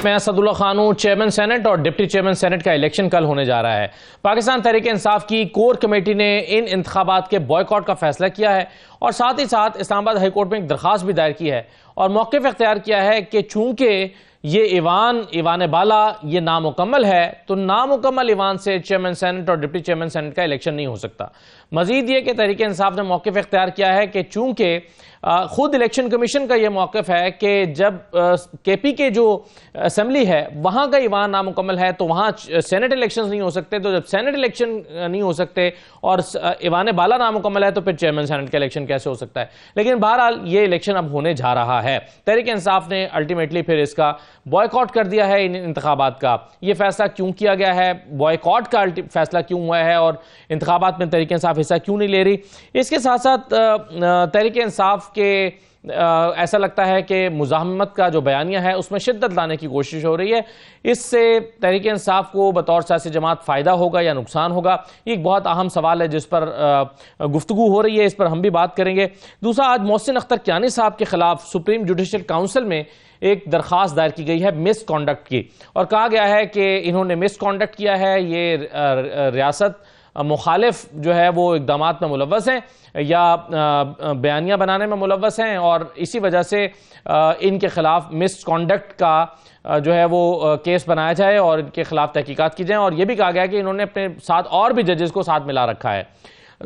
میں اسد اللہ خان ہوں. Chairman senate اور ڈپٹی چیئرمین سینٹ کا الیکشن کل ہونے جا رہا ہے. پاکستان تحریک انصاف کی کور کمیٹی نے ان انتخابات کے بوائیکاٹ کا فیصلہ کیا ہے اور ساتھ ہی ساتھ اسلام آباد ہائی کورٹ میں ایک درخواست بھی دائر کی ہے اور موقف اختیار کیا ہے کہ چونکہ یہ ایوان بالا یہ نامکمل ہے تو نامکمل ایوان سے چیئرمین سینٹ اور ڈپٹی چیئرمین سینٹ کا الیکشن نہیں ہو سکتا. مزید یہ کہ تحریک انصاف نے موقف اختیار کیا ہے کہ چونکہ خود الیکشن کمیشن کا یہ موقف ہے کہ جب کے پی کے جو اسمبلی ہے وہاں کا ایوان نامکمل ہے تو وہاں سینٹ الیکشنز نہیں ہو سکتے, تو جب سینٹ الیکشن نہیں ہو سکتے اور ایوان بالا نامکمل ہے تو پھر چیئرمین سینٹ کا الیکشن کیسے ہو سکتا ہے. لیکن بہرحال یہ الیکشن اب ہونے جا رہا ہے. تحریک انصاف نے الٹیمیٹلی پھر اس کا بوائیکاٹ کر دیا ہے ان انتخابات کا. یہ فیصلہ کیوں کیا گیا ہے, بوائیکاٹ کا فیصلہ کیوں ہوا ہے اور انتخابات میں تحریک انصاف حصہ کیوں نہیں لے رہی. اس کے ساتھ ساتھ تحریک انصاف کے ایسا لگتا ہے کہ مزاحمت کا جو بیانیہ ہے اس میں شدت لانے کی کوشش ہو رہی ہے. اس سے تحریک انصاف کو بطور سیاسی جماعت فائدہ ہوگا یا نقصان ہوگا, یہ ایک بہت اہم سوال ہے جس پر گفتگو ہو رہی ہے, اس پر ہم بھی بات کریں گے. دوسرا, آج محسن اختر کیانی صاحب کے خلاف سپریم جوڈیشل کاؤنسل میں ایک درخواست دائر کی گئی ہے مس کانڈکٹ کی, اور کہا گیا ہے کہ انہوں نے مس کانڈکٹ کیا ہے, یہ ریاست مخالف جو ہے وہ اقدامات میں ملوث ہیں یا بیانیہ بنانے میں ملوث ہیں اور اسی وجہ سے ان کے خلاف مس کانڈکٹ کا جو ہے وہ کیس بنایا جائے اور ان کے خلاف تحقیقات کی جائیں. اور یہ بھی کہا گیا کہ انہوں نے اپنے ساتھ اور بھی ججز کو ساتھ ملا رکھا ہے.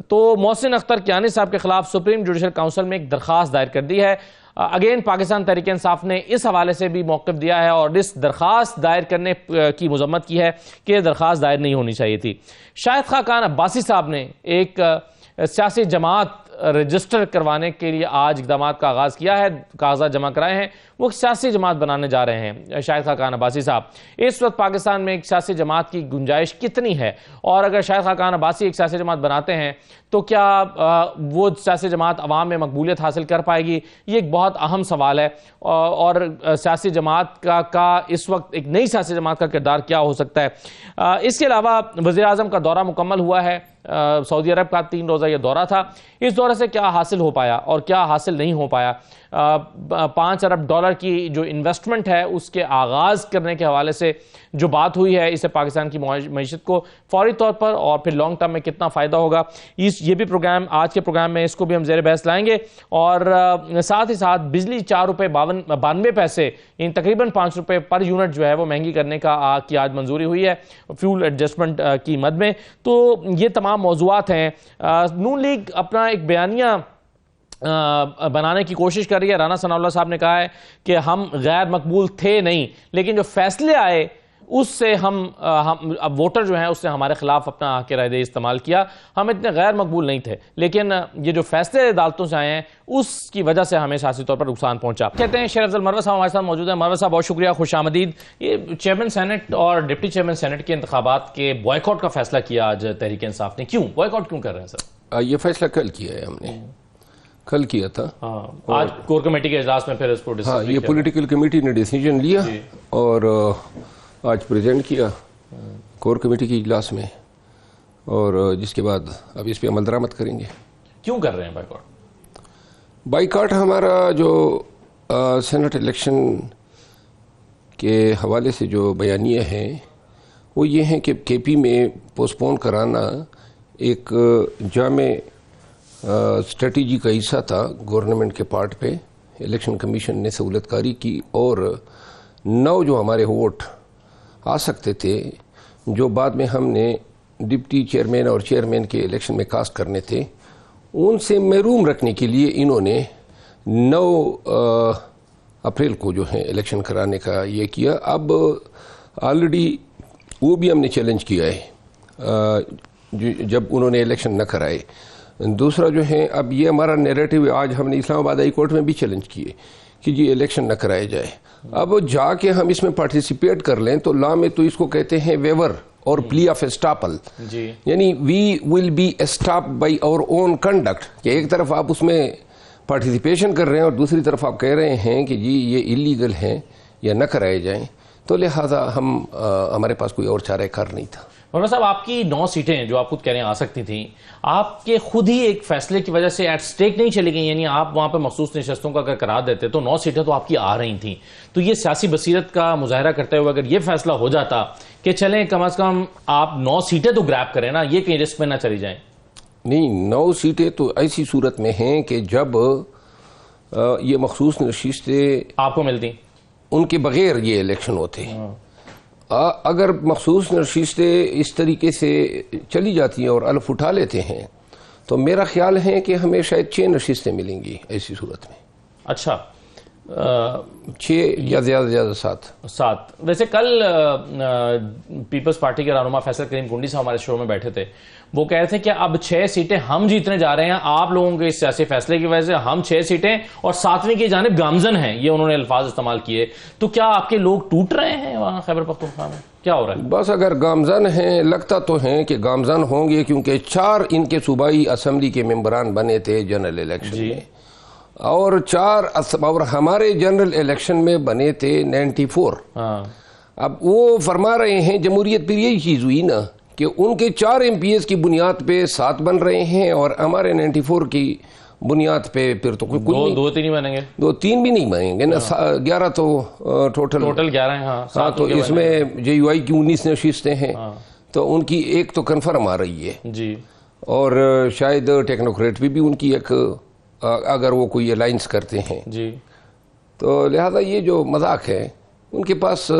تو محسن اختر کیانی صاحب کے خلاف سپریم جوڈیشل کاؤنسل میں ایک درخواست دائر کر دی ہے. اگین پاکستان تحریک انصاف نے اس حوالے سے بھی موقف دیا ہے اور اس درخواست دائر کرنے کی مذمت کی ہے کہ یہ درخواست دائر نہیں ہونی چاہیے تھی. شاہد خاقان عباسی صاحب نے ایک سیاسی جماعت رجسٹر کروانے کے لیے آج اقدامات کا آغاز کیا ہے, کاغذات جمع کرائے ہیں. وہ سیاسی جماعت بنانے جا رہے ہیں شاہد خاقان عباسی صاحب. اس وقت پاکستان میں ایک سیاسی جماعت کی گنجائش کتنی ہے, اور اگر شاہد خاقان عباسی ایک سیاسی جماعت بناتے ہیں تو کیا وہ سیاسی جماعت عوام میں مقبولیت حاصل کر پائے گی, یہ ایک بہت اہم سوال ہے. اور سیاسی جماعت کا اس وقت ایک نئی سیاسی جماعت کا کردار کیا ہو سکتا ہے. اس کے علاوہ وزیر اعظم کا دورہ مکمل ہوا ہے, سعودی عرب کا 3 روزہ یہ دورہ تھا. اس دورے سے کیا حاصل ہو پایا اور کیا حاصل نہیں ہو پایا. $5 ارب کی جو انویسٹمنٹ ہے اس کے آغاز کرنے کے حوالے سے جو بات ہوئی ہے, اس سے پاکستان کی معیشت کو فوری طور پر اور پھر لانگ ٹرم میں کتنا فائدہ ہوگا, یہ بھی پروگرام آج کے پروگرام میں اس کو بھی ہم زیر بحث لائیں گے. اور ساتھ ہی ساتھ بجلی ₹4.92 یعنی تقریباً ₹5 پر یونٹ جو ہے وہ مہنگی کرنے کی آج منظوری ہوئی ہے فیول ایڈجسٹمنٹ کی مد میں. تو یہ تمام موضوعات ہیں. نون لیگ اپنا ایک بیانیہ بنانے کی کوشش کر رہی ہے. رانا ثناء اللہ صاحب نے کہا ہے کہ ہم غیر مقبول تھے نہیں, لیکن جو فیصلے آئے اس سے ہم اب ووٹر جو ہیں اس نے ہمارے خلاف اپنا حق رائے دہی استعمال کیا. ہم اتنے غیر مقبول نہیں تھے, لیکن یہ جو فیصلے عدالتوں سے آئے ہیں اس کی وجہ سے ہمیں سیاسی طور پر نقصان پہنچا. کہتے ہیں شیر افضل مروت صاحب ہمارے ساتھ موجود ہیں. مروت صاحب بہت شکریہ, خوش آمدید. یہ چیئرمین سینٹ اور ڈپٹی چیئرمین سینٹ کے انتخابات کے بوائیکاٹ کا فیصلہ کیا آج تحریک انصاف نے, کیوں بوائیکاٹ کیوں کر رہے ہیں سر؟ یہ فیصلہ کل کیا ہے, ہم نے کل کیا تھا. آج کور کمیٹی کے اجلاس میں پھر اس کو یہ پولیٹیکل کمیٹی نے ڈیسیجن لیا اور آج پریزنٹ کیا کور کمیٹی کے اجلاس میں, اور جس کے بعد اب اس پہ عمل درآمد کریں گے. کیوں کر رہے ہیں بائیکاٹ؟ بائیکاٹ ہمارا جو سینٹ الیکشن کے حوالے سے جو بیانیہ ہے وہ یہ ہے کہ کے پی میں پوسٹ پون کرانا ایک جامع اسٹریٹجی کا حصہ تھا گورنمنٹ کے پارٹ پہ. الیکشن کمیشن نے سہولت کاری کی اور 9 جو ہمارے ووٹ آ سکتے تھے جو بعد میں ہم نے ڈپٹی چیئرمین اور چیئرمین کے الیکشن میں کاسٹ کرنے تھے, ان سے محروم رکھنے کے لیے انہوں نے 9 اپریل کو جو ہے الیکشن کرانے کا یہ کیا. اب آلریڈی وہ بھی ہم نے چیلنج کیا ہے جب انہوں نے الیکشن نہ کرائے. دوسرا جو ہے اب یہ ہمارا نیریٹو آج ہم نے اسلام آباد ہائی کورٹ میں بھی چیلنج کیے کہ جی الیکشن نہ کرائے جائے. اب جا کے ہم اس میں پارٹیسپیٹ کر لیں تو لا میں تو اس کو کہتے ہیں ویور اور پلی آف اسٹاپل, یعنی we will be stop by our own conduct, کہ ایک طرف آپ اس میں پارٹیسپیشن کر رہے ہیں اور دوسری طرف آپ کہہ رہے ہیں کہ جی یہ اللیگل ہیں یا نہ کرائے جائیں. تو لہٰذا ہمارے پاس کوئی اور چارہ کار نہیں تھا. مروا صاحب آپ کی 9 سیٹیں جو آپ خود کہہ رہے ہیں آ سکتی تھیں، آپ کے خود ہی ایک فیصلے کی وجہ سے ایٹ سٹیک نہیں چلی گئی، یعنی آپ وہاں پہ مخصوص نشستوں کا اگر قرار دیتے تو 9 سیٹیں تو آپ کی آ رہی تھیں. تو یہ سیاسی بصیرت کا مظاہرہ کرتے ہوئے اگر یہ فیصلہ ہو جاتا کہ چلیں کم از کم آپ 9 سیٹیں تو گریب کریں نا، یہ کہیں رسک میں نہ چلی جائیں. نہیں، 9 سیٹیں تو ایسی صورت میں ہیں کہ جب یہ مخصوص نشستیں آپ کو ملتی ان کے بغیر یہ الیکشن ہوتے ہیں. اگر مخصوص نشستیں اس طریقے سے چلی جاتی ہیں اور الف اٹھا لیتے ہیں تو میرا خیال ہے کہ ہمیں شاید 6 نشستیں ملیں گی ایسی صورت میں. اچھا 6 یا زیادہ سے زیادہ 7. ویسے کل پیپلز پارٹی کے رہنما فیصل کریم کنڈی صاحب ہمارے شو میں بیٹھے تھے، وہ کہہ رہے تھے کہ اب 6 سیٹیں ہم جیتنے جا رہے ہیں آپ لوگوں کے اس سیاسی فیصلے کی وجہ سے، ہم 6 سیٹیں اور 7ویں کی جانب گامزن ہیں، یہ انہوں نے الفاظ استعمال کیے. تو کیا آپ کے لوگ ٹوٹ رہے ہیں وہاں خیبر پختونخوا میں؟ کیا ہو رہا ہے؟ بس اگر گامزن ہیں، لگتا تو ہیں کہ گامزن ہوں گے، کیونکہ 4 ان کے صوبائی اسمبلی کے ممبران بنے تھے جنرل الیکشن میں، اور 4 اور ہمارے جنرل الیکشن میں بنے تھے 94. اب وہ فرما رہے ہیں جمہوریت پھر یہی چیز ہوئی نا کہ ان کے 4 MPs کی بنیاد پہ 7 بن رہے ہیں اور ہمارے 94 کی بنیاد پہ پھر تو کوئی 2-3 ہی بنیں گے، 2-3 بھی نہیں بنیں گے نا. 11 تو ٹوٹل 11 ہیں. ہاں تو اس میں JUI کی 19 نشستیں ہیں، تو ان کی ایک تو کنفرم آ رہی ہے جی، اور شاید ٹیکنوکریٹ بھی ان کی ایک اگر وہ کوئی الائنس کرتے ہیں جی. تو لہذا یہ جو مذاق ہے ان کے پاس،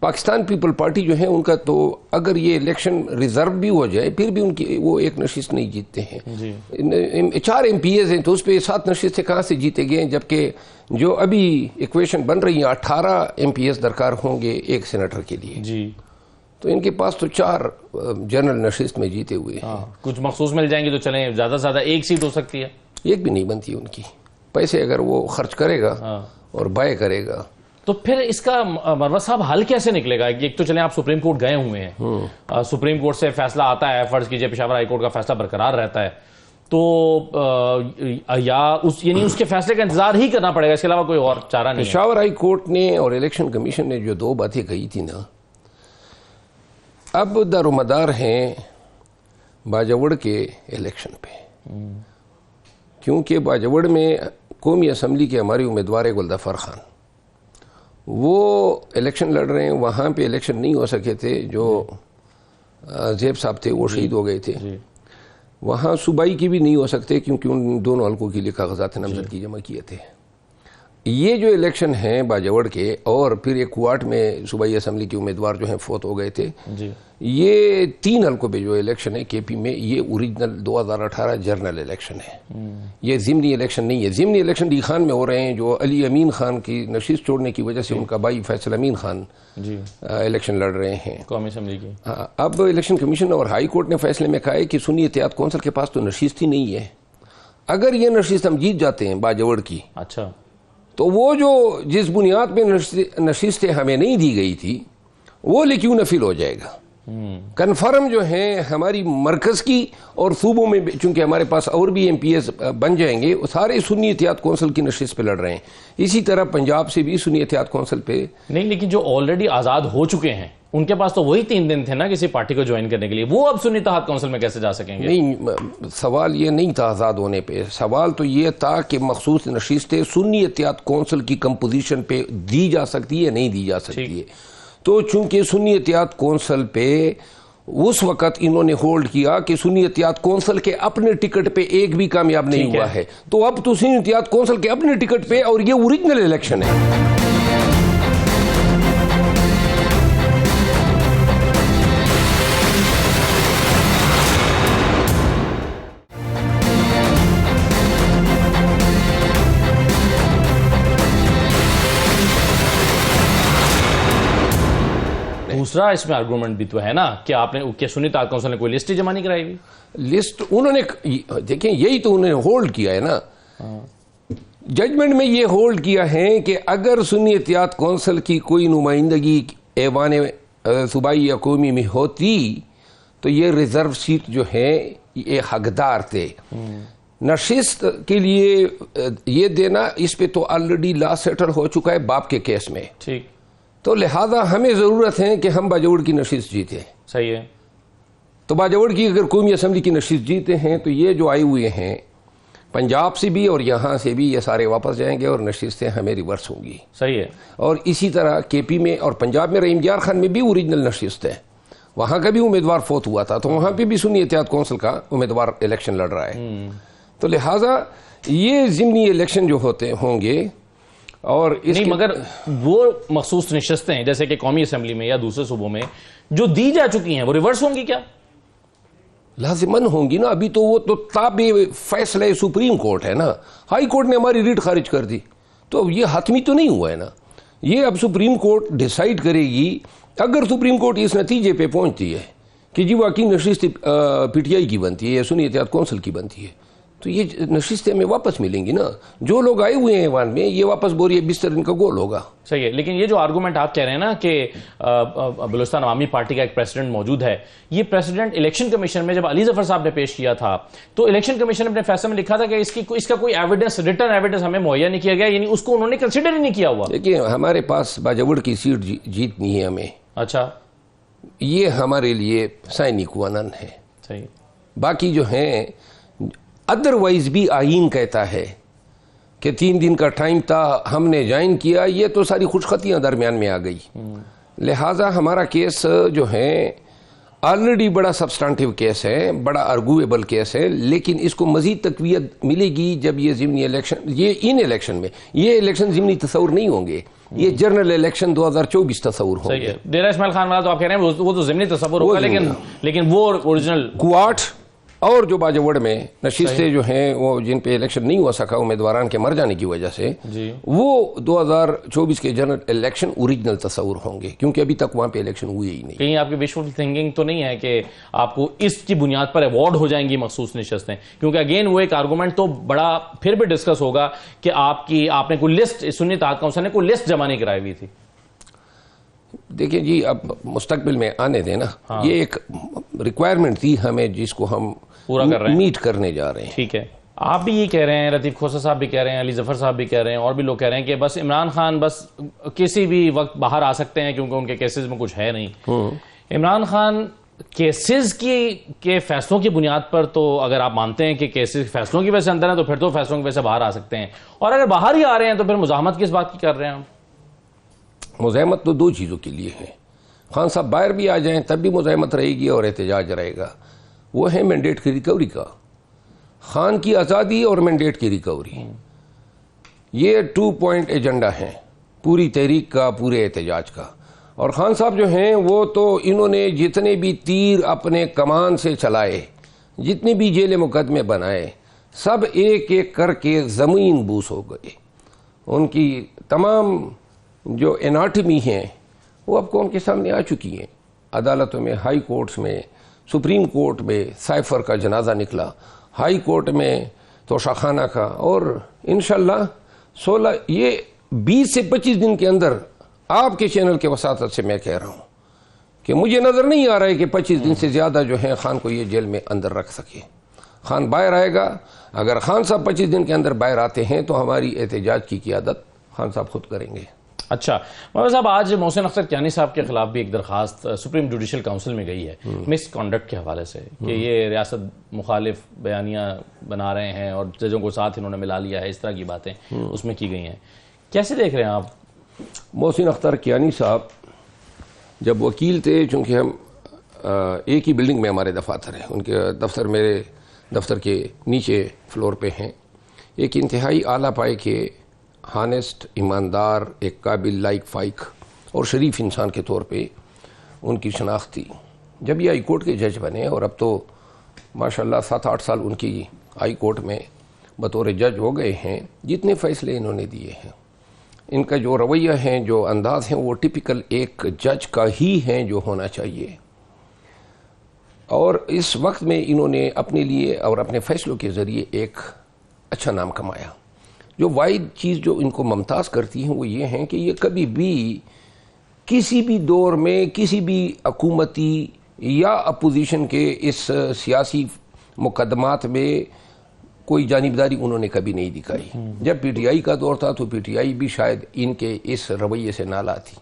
پاکستان پیپل پارٹی جو ہے ان کا، تو اگر یہ الیکشن ریزرو بھی ہو جائے پھر بھی ان کی وہ 1 نشست نہیں جیتتے ہیں. 4 MPs ہیں تو اس پہ 7 نشستیں کہاں سے جیتے گئے، جبکہ جو ابھی ایکویشن بن رہی ہیں 18 MPs درکار ہوں گے ایک سینیٹر کے لیے جی. تو ان کے پاس تو 4 جنرل نشست میں جیتے ہوئے ہیں. کچھ مخصوص مل جائیں گے تو چلیں، زیادہ سے زیادہ 1 سیٹ ہو سکتی ہے. 1 بھی نہیں بنتی ان کی. پیسے اگر وہ خرچ کرے گا اور بائے کرے گا تو پھر اس کا مروا صاحب حل کیسے نکلے گا؟ ایک تو چلیں آپ سپریم کورٹ گئے ہوئے ہیں، سپریم کورٹ سے فیصلہ آتا ہے، فرض کیجئے پشاور ہائی کورٹ کا فیصلہ برقرار رہتا ہے تو یا یعنی اس کے فیصلے کا انتظار ہی کرنا پڑے گا، اس کے علاوہ کوئی اور چارہ نہیں ہے. پشاور ہائی کورٹ نے اور الیکشن کمیشن نے جو 2 باتیں کہی تھی نا، اب دار و مدار ہیں باجوڑ کے الیکشن پہ، کیونکہ باجوڑ میں قومی اسمبلی کے ہماری امیدوار ہے گلظفر خان، وہ الیکشن لڑ رہے ہیں. وہاں پہ الیکشن نہیں ہو سکے تھے، جو زیب صاحب تھے وہ شہید ہو گئے تھے. وہاں صوبائی کی بھی نہیں ہو سکتے کیونکہ ان دونوں حلقوں کے لیے کاغذات نامزد کی جمع کیے تھے. یہ جو الیکشن ہیں باجوڑ کے، اور پھر ایک کوارٹ میں صوبائی اسمبلی کے امیدوار جو ہیں فوت ہو گئے تھے، یہ 3 حلقوں پہ جو الیکشن ہے KP میں، یہ اوریجنل 2018 جنرل الیکشن ہے. یہ ضمنی الیکشن نہیں ہے. ضمنی الیکشن ڈی خان میں ہو رہے ہیں، جو علی امین خان کی نشست چھوڑنے کی وجہ سے ان کا بھائی فیصل امین خان الیکشن لڑ رہے ہیں قومی اسمبلی کی. اب الیکشن کمیشن اور ہائی کورٹ نے فیصلے میں کہا ہے کہ سنی اتحاد کونسل کے پاس تو نشست ہی نہیں ہے. اگر یہ نشست ہم جیت جاتے ہیں باجوڑ کی، اچھا، تو وہ جو جس بنیاد پہ نشستیں ہمیں نہیں دی گئی تھی وہ لیکن نفل ہو جائے گا. کنفرم جو ہیں ہماری مرکز کی اور صوبوں میں، چونکہ ہمارے پاس اور بھی MPs بن جائیں گے، وہ سارے سنی اتحاد کونسل کی نشست پہ لڑ رہے ہیں. اسی طرح پنجاب سے بھی سنی اتحاد کونسل پہ نہیں، لیکن جو آلریڈی آزاد ہو چکے ہیں ان کے پاس تو وہی 3 دن تھے نا کسی پارٹی کو جوائن کرنے کے لیے، وہ اب سنی اتحاد کونسل میں کیسے جا سکیں گے؟ نہیں، سوال یہ نہیں تھا آزاد ہونے پہ، سوال تو یہ تھا کہ مخصوص نشستیں سنی اتحاد کونسل کی کمپوزیشن پہ دی جا سکتی ہے نہیں دی جا سکتی ہے. تو چونکہ سنی اتحاد کونسل پہ اس وقت انہوں نے ہولڈ کیا کہ سنی اتحاد کونسل کے اپنے ٹکٹ پہ ایک بھی کامیاب نہیں ہوا ہے، تو اب تو سنی اتحاد کونسل کے اپنے ٹکٹ پہ، اور یہ اوریجنل الیکشن ہے. دوسرا اس میں آرگومنٹ بھی تو ہے نا کہ آپ نے کیا سنی اتحاد کونسل نے کوئی لسٹ ہی جمع نہیں کرائی ہوئی؟ لسٹ انہوں نے، دیکھیں یہی تو انہوں نے ہولڈ کیا ہے نا، ججمنٹ میں یہ ہولڈ کیا ہے کہ اگر سنی اتحاد کونسل کی کوئی نمائندگی ایوان صوبائی یا قومی میں ہوتی تو یہ ریزرو سیٹ جو ہے یہ حقدار تھے. نشست کے لیے یہ دینا، اس پہ تو آلریڈی لا سیٹل ہو چکا ہے باپ کے کیس میں، ٹھیک، تو لہذا ہمیں ضرورت ہے کہ ہم باجوڑ کی نشست جیتے. صحیح ہے. تو باجوڑ کی اگر قومی اسمبلی کی نشست جیتے ہیں تو یہ جو آئے ہوئے ہیں پنجاب سے بھی اور یہاں سے بھی یہ سارے واپس جائیں گے اور نشستیں ہمیں ریورس ہوں گی. صحیح ہے. اور اسی طرح کے پی میں اور پنجاب میں رحیم دیار خان میں بھی اوریجنل نشست ہے, وہاں کا بھی امیدوار فوت ہوا تھا تو وہاں پہ بھی سنی اتحاد کونسل کا امیدوار الیکشن لڑ رہا ہے. تو لہٰذا یہ ضمنی الیکشن جو ہوتے ہوں گے اور اس نہیں, مگر وہ مخصوص نشستیں ہیں جیسے کہ قومی اسمبلی میں یا دوسرے صوبوں میں جو دی جا چکی ہیں وہ ریورس ہوں گی کیا؟ لازماً ہوں گی نا. ابھی تو وہ تو تابع فیصلہ سپریم کورٹ ہے نا, ہائی کورٹ نے ہماری ریٹ خارج کر دی تو یہ حتمی تو نہیں ہوا ہے نا. یہ اب سپریم کورٹ ڈیسائیڈ کرے گی. اگر سپریم کورٹ اس نتیجے پہ پہنچتی ہے کہ جی واقعی نشست پی ٹی آئی کی بنتی ہے یا سنی اتحاد کونسل کی بنتی ہے تو یہ نشستیں ہمیں واپس ملیں گی نا. جو لوگ آئے ہوئے ہیں ایوان میں یہ واپس بوریے بستر ان کا گول ہوگا. صحیح ہے. لیکن یہ جو آرگومنٹ آپ کہہ رہے ہیں نا کہ بلوچستان عوامی پارٹی کا ایک پریسیڈنٹ موجود ہے, یہ پریسیڈنٹ الیکشن کمیشن میں جب علی ظفر صاحب نے پیش کیا تھا تو الیکشن کمیشن نے اپنے فیصلے میں لکھا تھا کہ اس کا کوئی ایویڈنس, ریٹن ایویڈنس ہمیں مہیا نہیں کیا گیا, یعنی اس کو انہوں نے کنسیڈر ہی نہیں کیا ہوا. دیکھیے ہمارے پاس باجوڑ کی سیٹ جیتنی ہے ہمیں. اچھا, یہ ہمارے لیے سائنی قوانین ہے. صحیح. باقی جو ہیں ادروائز بھی آئین کہتا ہے کہ 3 دن کا ٹائم تھا, ہم نے جوائن کیا, یہ تو ساری خوشخطیاں درمیان میں آ گئی. لہٰذا ہمارا کیس جو ہے آلریڈی بڑا سبسٹانٹیو کیس ہے, بڑا ارگویبل کیس ہے, لیکن اس کو مزید تقویت ملے گی جب یہ ضمنی الیکشن, یہ ان الیکشن میں, یہ الیکشن ضمنی تصور نہیں ہوں گے, یہ جنرل الیکشن 2024 تصور ہوں گے. ڈیرہ اسماعیل خان والا تو آپ کہہ رہے ہیں وہ تو ضمنی تصور ہوگا, لیکن وہ اوریجنل کوارٹ اور جو باجوڑ میں نشستیں جو ہیں وہ جن پہ الیکشن نہیں ہو سکا امیدواران کے مر جانے کی وجہ سے, وہ 2024 کے جنرل الیکشن اوریجنل تصور ہوں گے, کیونکہ ابھی تک وہاں پہ الیکشن ہوئی ہی نہیں. کہیں آپ کی وشفل تھنکنگ تو نہیں ہے کہ آپ کو اس کی بنیاد پر ایوارڈ ہو جائیں گی مخصوص نشستیں, کیونکہ اگین وہ ایک آرگومنٹ تو بڑا پھر بھی ڈسکس ہوگا کہ آپ نے کوئی لسٹ, سنی اتحاد کونسل نے کوئی لسٹ جمع نہیں کرائی ہوئی تھی. دیکھیں جی اب مستقبل میں آنے دیں نا, یہ ایک ریکوائرمنٹ تھی ہمیں جس کو ہم پورا کر رہے ہیں, میٹ کرنے جا رہے ہیں. ٹھیک ہے. آپ بھی یہ کہہ رہے ہیں, لطیف کھوسہ صاحب بھی کہہ رہے ہیں, علی ظفر صاحب بھی کہہ رہے ہیں, اور بھی لوگ کہہ رہے ہیں کہ بس عمران خان بس کسی بھی وقت باہر آ سکتے ہیں کیونکہ ان کے کیسز میں کچھ ہے نہیں. عمران خان کیسز کے فیصلوں کی بنیاد پر تو اگر آپ مانتے ہیں کہ کیسز فیصلوں کی وجہ سے اندر ہیں تو پھر تو فیصلوں کی وجہ سے باہر آ سکتے ہیں, اور اگر باہر ہی آ رہے ہیں تو پھر مزاحمت کس بات کی کر رہے ہیں ہم؟ مزاحمت تو 2 چیزوں کے لیے ہے. خان صاحب باہر بھی آ جائیں تب بھی مزاحمت رہے گی اور احتجاج رہے گا. وہ ہے مینڈیٹ کی ریکوری کا, خان کی آزادی اور مینڈیٹ کی ریکوری. یہ 2 پوائنٹ ایجنڈا ہیں پوری تحریک کا, پورے احتجاج کا. اور خان صاحب جو ہیں وہ تو انہوں نے جتنے بھی تیر اپنے کمان سے چلائے, جتنے بھی جیل مقدمے بنائے, سب ایک ایک کر کے زمین بوس ہو گئے. ان کی تمام جو اناٹمی ہیں وہ اب کون کے سامنے آ چکی ہیں. عدالتوں میں, ہائی کورٹس میں, سپریم کورٹ میں سائفر کا جنازہ نکلا, ہائی کورٹ میں توشہ خانہ کا, اور انشاءاللہ 16 یہ 20 سے 25 دن کے اندر آپ کے چینل کے وساطت سے میں کہہ رہا ہوں کہ مجھے نظر نہیں آ رہا ہے کہ 25 دن سے زیادہ جو ہے خان کو یہ جیل میں اندر رکھ سکے. خان باہر آئے گا. اگر خان صاحب 25 دن کے اندر باہر آتے ہیں تو ہماری احتجاج کی قیادت خان صاحب خود کریں گے. اچھا محمد صاحب, آج محسن اختر کیانی صاحب کے خلاف بھی ایک درخواست سپریم جوڈیشل کاؤنسل میں گئی ہے مس کنڈکٹ کے حوالے سے کہ یہ ریاست مخالف بیانیاں بنا رہے ہیں اور ججوں کو ساتھ انہوں نے ملا لیا ہے, اس طرح کی باتیں اس میں کی گئی ہیں. کیسے دیکھ رہے ہیں آپ؟ محسن اختر کیانی صاحب جب وکیل تھے, چونکہ ہم ایک ہی بلڈنگ میں ہمارے دفاتر ہیں, ان کے دفتر میرے دفتر کے نیچے فلور پہ ہیں. ایک انتہائی اعلیٰ پائے کے ہانیسٹ, ایماندار, ایک قابل لائق فائق اور شریف انسان کے طور پہ ان کی شناخت تھی. جب یہ ہائی کورٹ کے جج بنے اور اب تو ماشاءاللہ 7-8 سال ان کی ہائی کورٹ میں بطور جج ہو گئے ہیں, جتنے فیصلے انہوں نے دیے ہیں, ان کا جو رویہ ہیں, جو انداز ہیں, وہ ٹپیکل ایک جج کا ہی ہیں جو ہونا چاہیے. اور اس وقت میں انہوں نے اپنے لیے اور اپنے فیصلوں کے ذریعے ایک اچھا نام کمایا. جو واحد چیز جو ان کو ممتاز کرتی ہیں وہ یہ ہیں کہ یہ کبھی بھی کسی بھی دور میں کسی بھی حکومتی یا اپوزیشن کے اس سیاسی مقدمات میں کوئی جانبداری انہوں نے کبھی نہیں دکھائی. جب پی ٹی آئی کا دور تھا تو پی ٹی آئی بھی شاید ان کے اس رویے سے نالا تھی.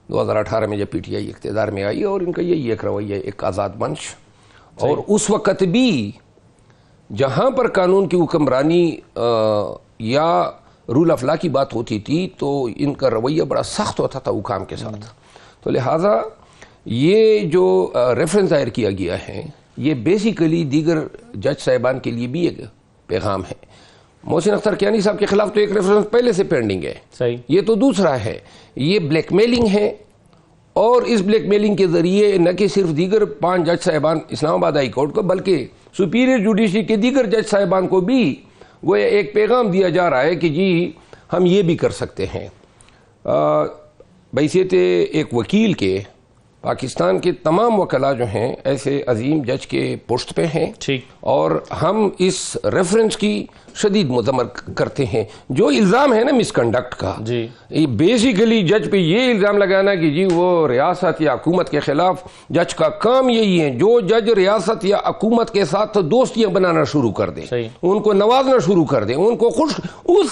2018 میں جب پی ٹی آئی اقتدار میں آئی، اور ان کا یہی ایک رویہ، ایک آزاد منچ. اور اس وقت بھی جہاں پر قانون کی حکمرانی یا رول آف لا کی بات ہوتی تھی تو ان کا رویہ بڑا سخت ہوتا تھا حکام کے ساتھ. تو لہٰذا یہ جو ریفرنس دائر کیا گیا ہے یہ بیسیکلی دیگر جج صاحبان کے لیے بھی ایک پیغام ہے. محسن اختر کیانی صاحب کے خلاف تو ایک ریفرنس پہلے سے پینڈنگ ہے، صحیح. یہ تو دوسرا ہے. یہ بلیک میلنگ ہے، اور اس بلیک میلنگ کے ذریعے نہ کہ صرف دیگر 5 جج صاحبان اسلام آباد ہائی کورٹ کو، بلکہ سپیریئر جوڈیشری کے دیگر جج صاحبان کو بھی وہ ایک پیغام دیا جا رہا ہے کہ جی ہم یہ بھی کر سکتے ہیں. بحیثیت ایک وکیل کے پاکستان کے تمام وکلاء جو ہیں ایسے عظیم جج کے پشت پہ ہیں، ٹھیک. اور ہم اس ریفرنس کی شدید مذمت کرتے ہیں. جو الزام ہے نا مس کنڈکٹ کا، جی بیسیکلی جج پہ یہ الزام لگانا کہ جی وہ ریاست یا حکومت کے خلاف، جج کا کام یہی ہے جو جج ریاست یا حکومت کے ساتھ دوستیاں بنانا شروع کر دیں، صحیح. ان کو نوازنا شروع کر دیں، ان کو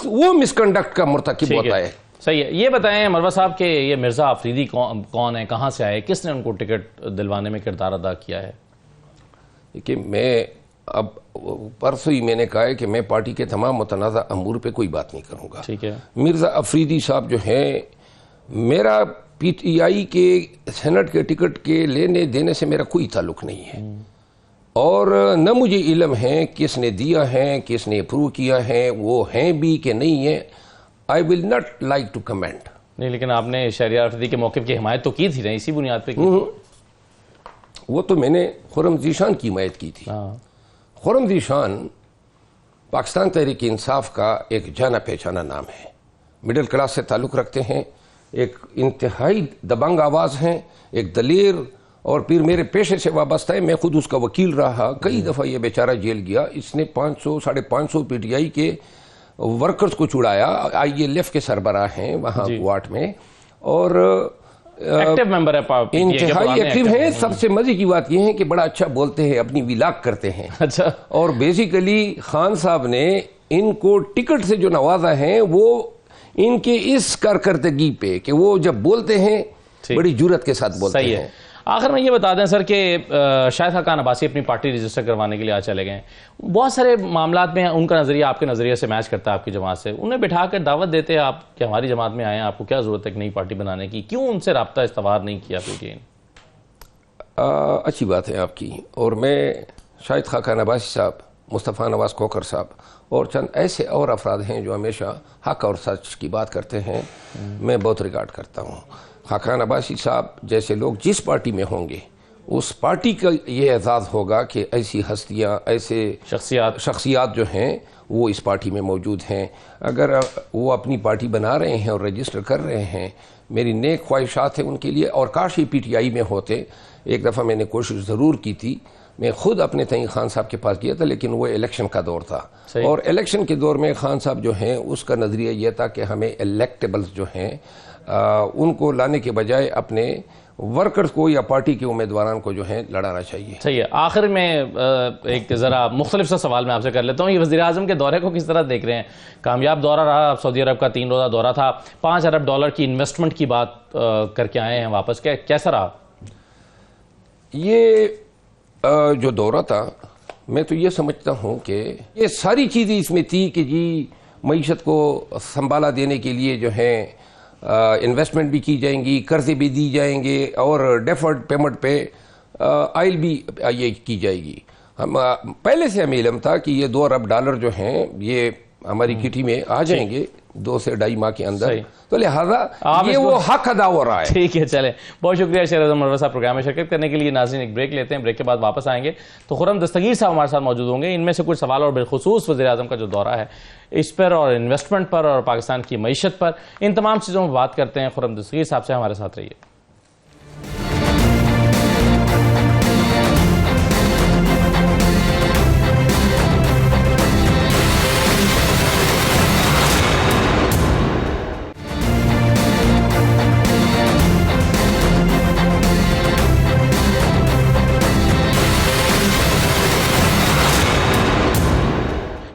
وہ مس کنڈکٹ کا مرتکب ہوتا ہے. صحیح ہے. یہ بتائیں مروہ صاحب کہ یہ مرزا آفریدی کون ہے، کہاں سے آئے، کس نے ان کو ٹکٹ دلوانے میں کردار ادا کیا ہے؟ کہ میں اب پرسوں ہی میں نے کہا ہے کہ میں پارٹی کے تمام متنازع امور پہ کوئی بات نہیں کروں گا. ٹھیک ہے. مرزا آفریدی صاحب جو ہیں، میرا پی ٹی آئی کے سینٹ کے ٹکٹ کے لینے دینے سے میرا کوئی تعلق نہیں ہے، اور نہ مجھے علم ہے کس نے دیا ہے، کس نے اپروو کیا ہے، وہ ہیں بھی کہ نہیں ہے. I will not like to comment. نہیں، لیکن آپ نے شہریار آفریدی کے موقف کی حمایت تو کی تھی نا، اسی بنیاد پہ کی تھی. وہ تو میں نے خرم ذیشان کی حمایت کی تھی. خرم ذیشان پاکستان تحریک انصاف کا ایک جانا پہچانا نام ہے، مڈل کلاس سے تعلق رکھتے ہیں، ایک انتہائی دبنگ آواز ہیں، ایک دلیر، اور پھر میرے پیشے سے وابستہ ہے. میں خود اس کا وکیل رہا، کئی دفعہ یہ بیچارہ جیل گیا. اس نے 500-550 پی ٹی آئی کے ورکرز کو چھڑایا. آئی اے لیف کے سربراہ ہیں وہاں واٹ میں، اور ایکٹیو ممبر ہے، انتہائی ایکٹیو ہیں. سب سے مزے کی بات یہ ہے کہ بڑا اچھا بولتے ہیں، اپنی ولاگ کرتے ہیں. اچھا. اور بیسیکلی خان صاحب نے ان کو ٹکٹ سے جو نوازا ہے وہ ان کے اس کارکردگی پہ کہ وہ جب بولتے ہیں بڑی جرات کے ساتھ بولتے ہیں. آخر میں یہ بتا دیں سر کہ شاہد خاقان عباسی اپنی پارٹی رجسٹر کروانے کے لیے آج چلے گئے ہیں. بہت سارے معاملات میں ان کا نظریہ آپ کے نظریے سے میچ کرتا ہے آپ کی جماعت سے. انہیں بٹھا کر دعوت دیتے ہیں آپ کہ ہماری جماعت میں آئیں، آپ کو کیا ضرورت ہے ایک نئی پارٹی بنانے کی؟ کیوں ان سے رابطہ استوار نہیں کیا پی ٹی آئی نے؟ اچھی بات ہے آپ کی. اور میں شاہد خاقان عباسی صاحب، مصطفیٰ نواز کوکر صاحب اور چند ایسے اور افراد ہیں جو ہمیشہ حق اور سچ کی بات کرتے ہیں، میں بہت ریگارڈ کرتا ہوں. خاقان عباسی صاحب جیسے لوگ جس پارٹی میں ہوں گے اس پارٹی کا یہ اعزاز ہوگا کہ ایسی ہستیاں، ایسے شخصیات جو ہیں وہ اس پارٹی میں موجود ہیں. اگر وہ اپنی پارٹی بنا رہے ہیں اور رجسٹر کر رہے ہیں، میری نیک خواہشات ہیں ان کے لیے. اور کاش ہی پی ٹی آئی میں ہوتے. ایک دفعہ میں نے کوشش ضرور کی تھی، میں خود اپنے تئیں خان صاحب کے پاس گیا تھا، لیکن وہ الیکشن کا دور تھا. اور الیکشن کے دور میں خان صاحب جو ہیں اس کا نظریہ یہ تھا کہ ہمیں الیکٹیبلز جو ہیں ان کو لانے کے بجائے اپنے ورکرز کو یا پارٹی کے امیدواران کو جو ہیں لڑانا چاہیے. صحیح ہے. آخر میں ایک ذرا مختلف سا سوال میں آپ سے کر لیتا ہوں. یہ وزیر اعظم کے دورے کو کس طرح دیکھ رہے ہیں؟ کامیاب دورہ رہا، سعودی عرب کا 3 روزہ دورہ تھا، $5 ارب کی انویسٹمنٹ کی بات کر کے آئے ہیں واپس. کیسا رہا؟ یہ جو دورہ تھا، میں تو یہ سمجھتا ہوں کہ یہ ساری چیزیں اس میں تھی کہ جی معیشت کو سنبھالا دینے کے لیے جو ہے انویسٹمنٹ بھی کی جائیں گی، قرضے بھی دی جائیں گے، اور ڈیفرڈ پیمنٹ پہ آئل بھی یہ کی جائے گی. ہم پہلے سے ہمیں علم تھا کہ یہ $2 ارب جو ہیں یہ ہماری کٹی میں آ جائیں گے 2 سے 2.5 ماہ کے اندر. تو لہٰذا یہ وہ حق ادا ہو رہا ہے. ٹھیک ہے، چلیں. بہت شکریہ شہریار اعظم مروہ صاحب پروگرام میں شرکت کرنے کے لیے. ناظرین ایک بریک لیتے ہیں، بریک کے بعد واپس آئیں گے تو خرم دستگیر صاحب ہمارے ساتھ موجود ہوں گے. ان میں سے کچھ سوال اور بالخصوص وزیر اعظم کا جو دورہ ہے اس پر، اور انویسٹمنٹ پر، اور پاکستان کی معیشت پر، ان تمام چیزوں میں بات کرتے ہیں. خرم دستگیر صاحب سے ہمارے ساتھ رہیے.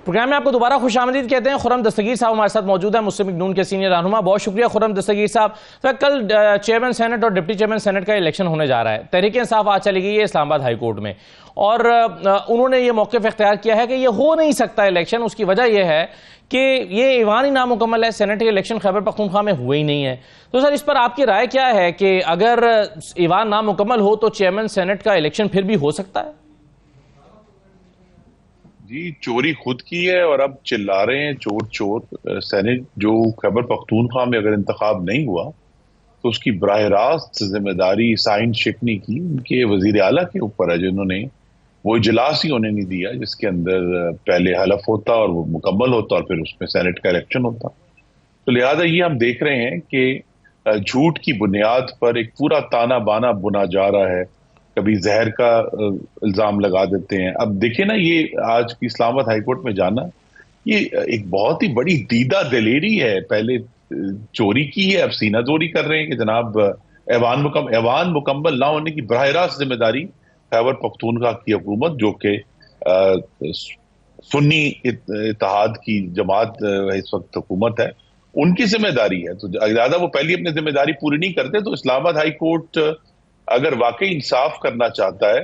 پروگرام میں آپ کو دوبارہ خوش آمدید کہتے ہیں. خرم دستگیر صاحب ہمارے ساتھ موجود ہیں, مسلم لیگ نون کے سینئر رہنما. بہت شکریہ خرم دستگیر صاحب. کل چیئرمین سینٹ اور ڈپٹی چیئرمین سینٹ کا الیکشن ہونے جا رہا ہے. تحریک انصاف آج چلی گئی ہے اسلام آباد ہائی کورٹ میں, اور انہوں نے یہ موقف اختیار کیا ہے کہ یہ ہو نہیں سکتا الیکشن. اس کی وجہ یہ ہے کہ یہ ایوان ہی نامکمل ہے, سینٹ الیکشن خیبر پختونخوا میں ہوئے ہی نہیں ہے. تو سر اس پر آپ کی رائے کیا ہے کہ اگر ایوان نامکمل ہو تو چیئرمین سینٹ کا الیکشن پھر بھی ہو سکتا ہے؟ جی, چوری خود کی ہے اور اب چلا رہے ہیں چور چور. سینٹ جو خیبر پختونخوا میں اگر انتخاب نہیں ہوا تو اس کی براہ راست ذمہ داری سائن شکنی کی ان کے وزیر اعلیٰ کے اوپر ہے, جنہوں نے وہ اجلاس ہی ہونے نہیں دیا جس کے اندر پہلے حلف ہوتا اور وہ مکمل ہوتا اور پھر اس میں سینٹ کا الیکشن ہوتا. تو لہذا یہ ہم دیکھ رہے ہیں کہ جھوٹ کی بنیاد پر ایک پورا تانا بانا بنا جا رہا ہے. کبھی زہر کا الزام لگا دیتے ہیں. اب دیکھیں نا, یہ آج کی اسلام آباد ہائی کورٹ میں جانا یہ ایک بہت ہی بڑی دیدہ دلیری ہے. پہلے چوری کی ہے, اب سینہ زوری کر رہے ہیں کہ جناب ایوان مکمل نہ ہونے کی براہ راست ذمہ داری خیبر پختونخوا کی حکومت, جو کہ سنی اتحاد کی جماعت اس وقت حکومت ہے, ان کی ذمہ داری ہے. تو زیادہ وہ پہلی اپنی ذمہ داری پوری نہیں کرتے تو اسلام آباد ہائی کورٹ اگر واقعی انصاف کرنا چاہتا ہے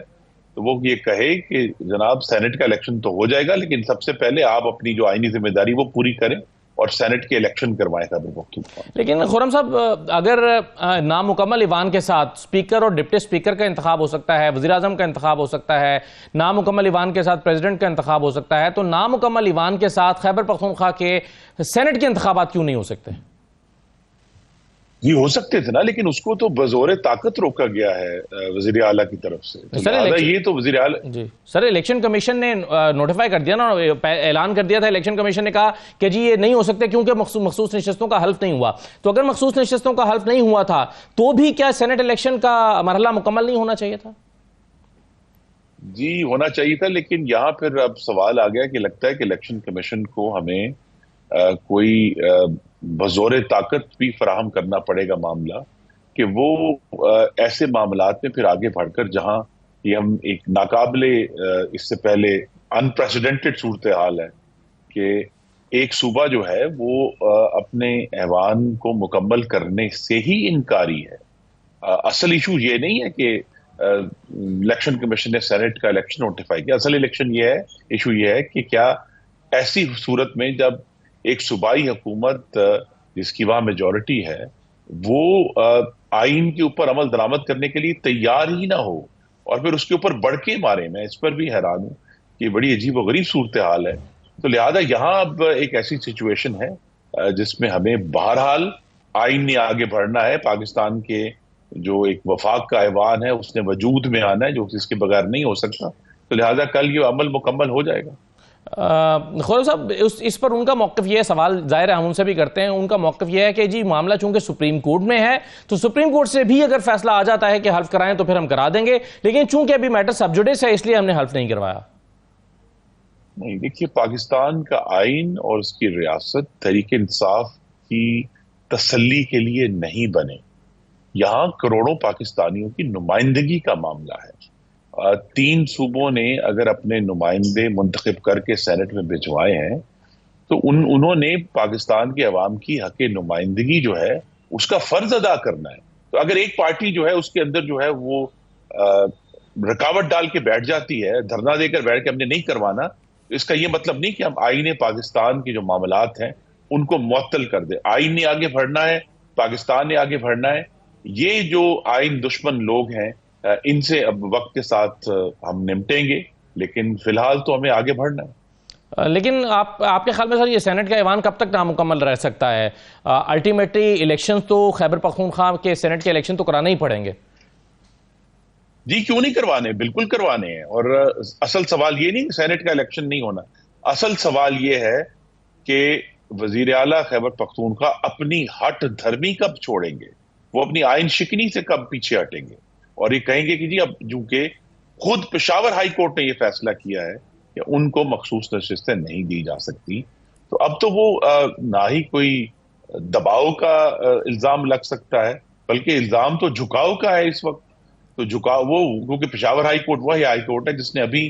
تو وہ یہ کہے کہ جناب سینٹ کا الیکشن تو ہو جائے گا, لیکن سب سے پہلے آپ اپنی جو آئینی ذمہ داری وہ پوری کریں اور سینٹ کے الیکشن کروائیں خیبر پختونخوا. لیکن خرم صاحب, اگر نامکمل ایوان کے ساتھ اسپیکر اور ڈپٹی اسپیکر کا انتخاب ہو سکتا ہے, وزیر اعظم کا انتخاب ہو سکتا ہے, نامکمل ایوان کے ساتھ پریزیڈنٹ کا انتخاب ہو سکتا ہے, تو نامکمل ایوان کے ساتھ خیبر پختونخوا کے سینٹ کے انتخابات کیوں نہیں ہو سکتے؟ یہ ہو سکتے تھے نا, لیکن اس کو تو بزور طاقت روکا گیا ہے وزیر اعلیٰ کی طرف سے. یہ تو وزیر اعلیٰ جی سر, الیکشن کمیشن نے نوٹیفائی کر دیا نا, اعلان کر دیا تھا الیکشن کمیشن نے, کہا کہ جی یہ نہیں ہو سکتے کیونکہ مخصوص نشستوں کا حلف نہیں ہوا. تو اگر مخصوص نشستوں کا حلف نہیں ہوا تھا تو بھی کیا سینٹ الیکشن کا مرحلہ مکمل نہیں ہونا چاہیے تھا؟ جی ہونا چاہیے تھا, لیکن یہاں پھر اب سوال آ گیا کہ لگتا ہے کہ الیکشن کمیشن کو ہمیں کوئی بزور طاقت بھی فراہم کرنا پڑے گا معاملہ, کہ وہ ایسے معاملات میں پھر آگے بڑھ کر جہاں یہ ہم ایک ناقابل اس سے پہلے انپریسیڈنٹڈ صورتحال ہے کہ ایک صوبہ جو ہے وہ اپنے ایوان کو مکمل کرنے سے ہی انکاری ہے. اصل ایشو یہ نہیں ہے کہ الیکشن کمیشن نے سینٹ کا الیکشن نوٹیفائی کیا. اصل ایشو یہ ہے کہ کیا ایسی صورت میں جب ایک صوبائی حکومت جس کی وہاں میجورٹی ہے وہ آئین کے اوپر عمل درآمد کرنے کے لیے تیار ہی نہ ہو اور پھر اس کے اوپر بڑھ کے مارے. میں اس پر بھی حیران ہوں کہ بڑی عجیب و غریب صورتحال ہے. تو لہذا یہاں اب ایک ایسی سچویشن ہے جس میں ہمیں بہرحال آئین نے آگے بڑھنا ہے. پاکستان کے جو ایک وفاق کا ایوان ہے اس نے وجود میں آنا ہے, جو اس کے بغیر نہیں ہو سکتا. تو لہذا کل یہ عمل مکمل ہو جائے گا. خورم صاحب, اس پر ان کا موقف یہ ہے, سوال ظاہر ہے ہم ان سے بھی کرتے ہیں, ان کا موقف یہ ہے کہ جی معاملہ چونکہ سپریم کورٹ میں ہے تو سپریم کورٹ سے بھی اگر فیصلہ آ جاتا ہے کہ حلف کرائیں تو پھر ہم کرا دیں گے, لیکن چونکہ ابھی میٹر سب جوڈیس ہے اس لیے ہم نے حلف نہیں کروایا. نہیں, دیکھیے, پاکستان کا آئین اور اس کی ریاست تحریک انصاف کی تسلی کے لیے نہیں بنے. یہاں کروڑوں پاکستانیوں کی نمائندگی کا معاملہ ہے. 3 صوبوں نے اگر اپنے نمائندے منتخب کر کے سینٹ میں بھجوائے ہیں تو انہوں نے پاکستان کے عوام کی حق نمائندگی جو ہے اس کا فرض ادا کرنا ہے. تو اگر ایک پارٹی جو ہے اس کے اندر جو ہے وہ رکاوٹ ڈال کے بیٹھ جاتی ہے, دھرنا دے کر بیٹھ کے ہم نے نہیں کروانا, اس کا یہ مطلب نہیں کہ ہم آئین پاکستان کے جو معاملات ہیں ان کو معطل کر دیں. آئین نے آگے بڑھنا ہے, پاکستان نے آگے بڑھنا ہے. یہ جو آئین دشمن لوگ ہیں ان سے اب وقت کے ساتھ ہم نمٹیں گے, لیکن فی الحال تو ہمیں آگے بڑھنا ہے. لیکن آپ کے خیال میں سر یہ سینٹ کا ایوان کب تک نامکمل رہ سکتا ہے؟ الٹیمیٹلی الیکشن تو خیبر پختونخوا کے سینٹ کے الیکشن تو کرانے ہی پڑیں گے. جی کیوں نہیں کروانے, بالکل کروانے ہیں. اور اصل سوال یہ نہیں کہ سینٹ کا الیکشن نہیں ہونا, اصل سوال یہ ہے کہ وزیر اعلیٰ خیبر پختونخوا اپنی ہٹ دھرمی کب چھوڑیں گے, وہ اپنی آئین شکنی سے کب پیچھے ہٹیں گے اور یہ کہیں گے کہ جی اب چونکہ خود پشاور ہائی کورٹ نے یہ فیصلہ کیا ہے کہ ان کو مخصوص نشستیں نہیں دی جا سکتی, تو اب تو وہ نہ ہی کوئی دباؤ کا الزام لگ سکتا ہے بلکہ الزام تو جھکاؤ کا ہے اس وقت. تو جھکاؤ وہ کیونکہ پشاور ہائی کورٹ وہی ہائی کورٹ ہے جس نے ابھی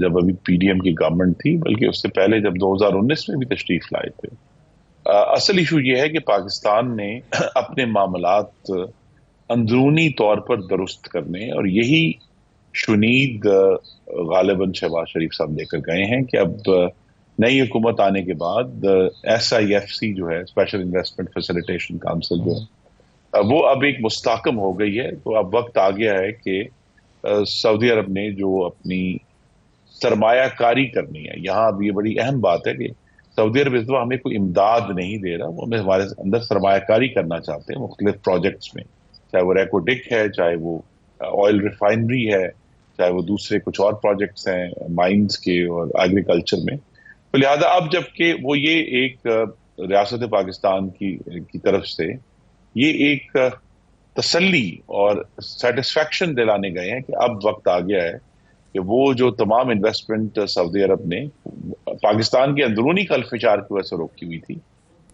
جب ابھی PDM کی گورنمنٹ تھی، بلکہ اس سے پہلے جب 2019 میں بھی تشریف لائے تھے۔ اصل ایشو یہ ہے کہ پاکستان نے اپنے معاملات اندرونی طور پر درست کرنے، اور یہی شنید غالباً شہباز شریف صاحب لے کر گئے ہیں کہ اب نئی حکومت آنے کے بعد SIFC جو ہے، اسپیشل انویسٹمنٹ فیسیلیٹیشن کونسل جو ہے، وہ اب ایک مستحکم ہو گئی ہے۔ تو اب وقت آ گیا ہے کہ سعودی عرب نے جو اپنی سرمایہ کاری کرنی ہے، یہاں اب یہ بڑی اہم بات ہے کہ سعودی عرب اس دفعہ ہمیں کوئی امداد نہیں دے رہا، وہ ہمیں ہمارے اندر سرمایہ کاری کرنا چاہتے ہیں مختلف پروجیکٹس میں، چاہے وہ ریکو ڈک ہے، چاہے وہ آئل ریفائنری ہے، چاہے وہ دوسرے کچھ اور پروجیکٹس ہیں مائنز کے اور ایگریکلچر میں۔ تو لہٰذا اب جب کہ وہ یہ ایک ریاست پاکستان کی طرف سے یہ ایک تسلی اور سیٹسفیکشن دلانے گئے ہیں کہ اب وقت آ گیا ہے کہ وہ جو تمام انویسٹمنٹ سعودی عرب نے پاکستان کے اندرونی خلفشار کی وجہ سے روکی ہوئی تھی،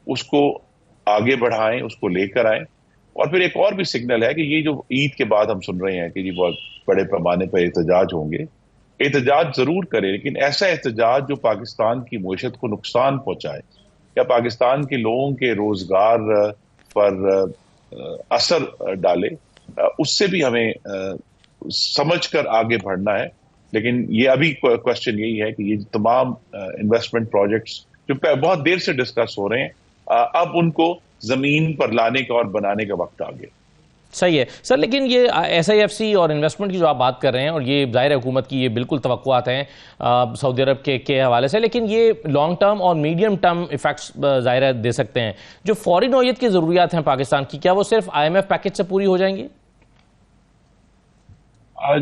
اس کو آگے بڑھائیں، اس کو لے کر آئیں۔ اور پھر ایک اور بھی سگنل ہے کہ یہ جو عید کے بعد ہم سن رہے ہیں کہ جی بہت بڑے پیمانے پر احتجاج ہوں گے، احتجاج ضرور کرے، لیکن ایسا احتجاج جو پاکستان کی معیشت کو نقصان پہنچائے یا پاکستان کے لوگوں کے روزگار پر اثر ڈالے، اس سے بھی ہمیں سمجھ کر آگے بڑھنا ہے۔ لیکن یہ ابھی کوشچن یہی ہے کہ یہ تمام انویسٹمنٹ پروجیکٹس جو بہت دیر سے ڈسکس ہو رہے ہیں، اب ان کو زمین پر لانے کا اور بنانے کا وقت آ گیا۔ صحیح ہے سر، لیکن یہ SIFC اور انویسٹمنٹ کی جو آپ بات کر رہے ہیں، اور یہ ظاہر حکومت کی یہ بالکل توقعات ہیں سعودی عرب کے حوالے سے، لیکن یہ لانگ ٹرم اور میڈیم ٹرم ایفیکٹس ظاہر دے سکتے ہیں۔ جو فوری نوعیت کی ضروریات ہیں پاکستان کی، کیا وہ صرف IMF پیکج سے پوری ہو جائیں گی؟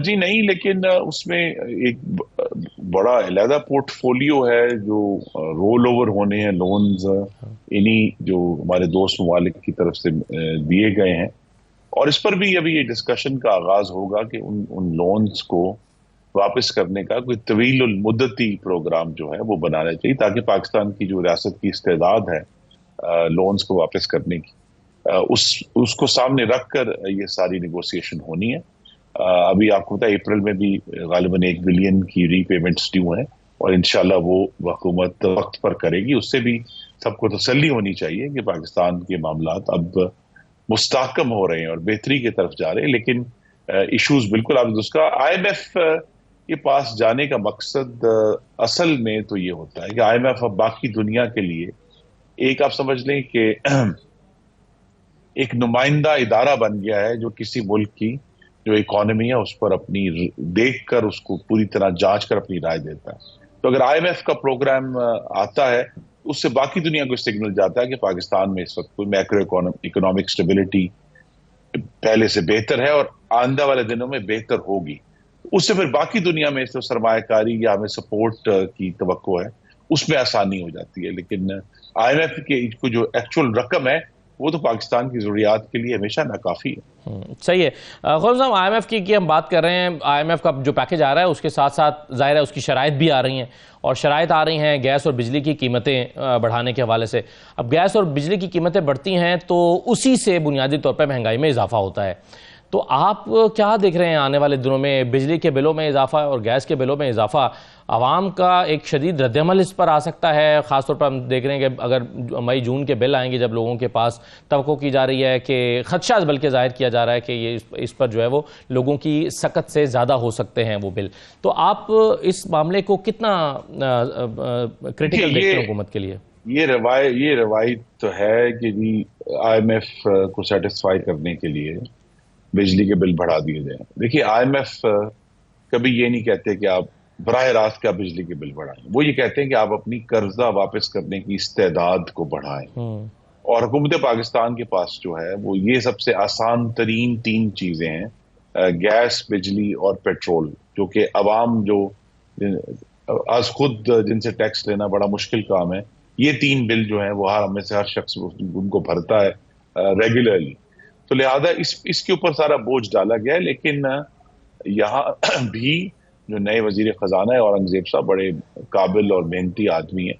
جی نہیں، لیکن اس میں ایک بڑا علیحدہ پورٹ فولیو ہے جو رول اوور ہونے ہیں لونز، انہی جو ہمارے دوست ممالک کی طرف سے دیے گئے ہیں، اور اس پر بھی ابھی یہ ڈسکشن کا آغاز ہوگا کہ ان لونز کو واپس کرنے کا کوئی طویل المدتی پروگرام جو ہے وہ بنانا چاہیے، تاکہ پاکستان کی جو ریاست کی استعداد ہے لونز کو واپس کرنے کی، اس کو سامنے رکھ کر یہ ساری نیگوسیشن ہونی ہے۔ ابھی آپ کو پتا ہے اپریل میں بھی غالباً 1 بلین کی ری پیمنٹس ڈیو ہیں، اور انشاءاللہ وہ حکومت وقت پر کرے گی۔ اس سے بھی سب کو تسلی ہونی چاہیے کہ پاکستان کے معاملات اب مستحکم ہو رہے ہیں اور بہتری کی طرف جا رہے ہیں۔ لیکن ایشوز بالکل آپ اس کا IMF کے پاس جانے کا مقصد اصل میں تو یہ ہوتا ہے کہ IMF اب باقی دنیا کے لیے ایک آپ سمجھ لیں کہ ایک نمائندہ ادارہ بن گیا ہے جو کسی ملک کی جو اکانومی ہے اس پر اپنی دیکھ کر اس کو پوری طرح جانچ کر اپنی رائے دیتا ہے۔ تو اگر IMF کا پروگرام آتا ہے، اس سے باقی دنیا کو سگنل جاتا ہے کہ پاکستان میں اس وقت کوئی میکرو اکنامک اسٹیبلٹی پہلے سے بہتر ہے اور آئندہ والے دنوں میں بہتر ہوگی۔ اس سے پھر باقی دنیا میں جو سرمایہ کاری یا ہمیں سپورٹ کی توقع ہے اس میں آسانی ہو جاتی ہے۔ لیکن IMF کی جو ایکچوئل رقم ہے وہ تو پاکستان کی ضروریات کے لیے ہمیشہ ناکافی ہے۔ صحیح ہے خورم صاحب، IMF کی ہم بات کر رہے ہیں، IMF کا جو پیکج آ رہا ہے اس کے ساتھ ساتھ ظاہر ہے اس کی شرائط بھی آ رہی ہیں، اور شرائط آ رہی ہیں گیس اور بجلی کی قیمتیں بڑھانے کے حوالے سے۔ اب گیس اور بجلی کی قیمتیں بڑھتی ہیں تو اسی سے بنیادی طور پر مہنگائی میں اضافہ ہوتا ہے۔ تو آپ کیا دیکھ رہے ہیں آنے والے دنوں میں؟ بجلی کے بلوں میں اضافہ اور گیس کے بلوں میں اضافہ، عوام کا ایک شدید رد عمل اس پر آ سکتا ہے؟ خاص طور پر ہم دیکھ رہے ہیں کہ اگر مئی جون کے بل آئیں گے، جب لوگوں کے پاس توقع کی جا رہی ہے کہ خدشہ بلکہ ظاہر کیا جا رہا ہے کہ یہ اس پر جو ہے وہ لوگوں کی سکت سے زیادہ ہو سکتے ہیں وہ بل، تو آپ اس معاملے کو کتنا کرٹیکل دیکھتے ہیں حکومت کے لیے؟ یہ روایت تو ہے کہ جی IMF کو سیٹسفائی کرنے کے لیے بجلی کے بل بڑھا دیے جائیں۔ دیکھیے IMF کبھی یہ نہیں کہتے کہ آپ براہ راست کیا بجلی کے بل بڑھائیں، وہ یہ کہتے ہیں کہ آپ اپنی قرضہ واپس کرنے کی استعداد کو بڑھائیں۔ اور حکومت پاکستان کے پاس جو ہے وہ یہ سب سے آسان ترین 3 چیزیں ہیں، گیس، بجلی اور پیٹرول، جو کہ عوام جو از خود جن سے ٹیکس لینا بڑا مشکل کام ہے، یہ 3 بل جو ہیں وہ ہمیں سے ہر شخص ان کو بھرتا ہے ریگولرلی۔ تو لہذا اس کے اوپر سارا بوجھ ڈالا گیا ہے۔ لیکن یہاں بھی جو نئے وزیر خزانہ ہے اورنگزیب صاحب بڑے قابل اور محنتی آدمی ہیں،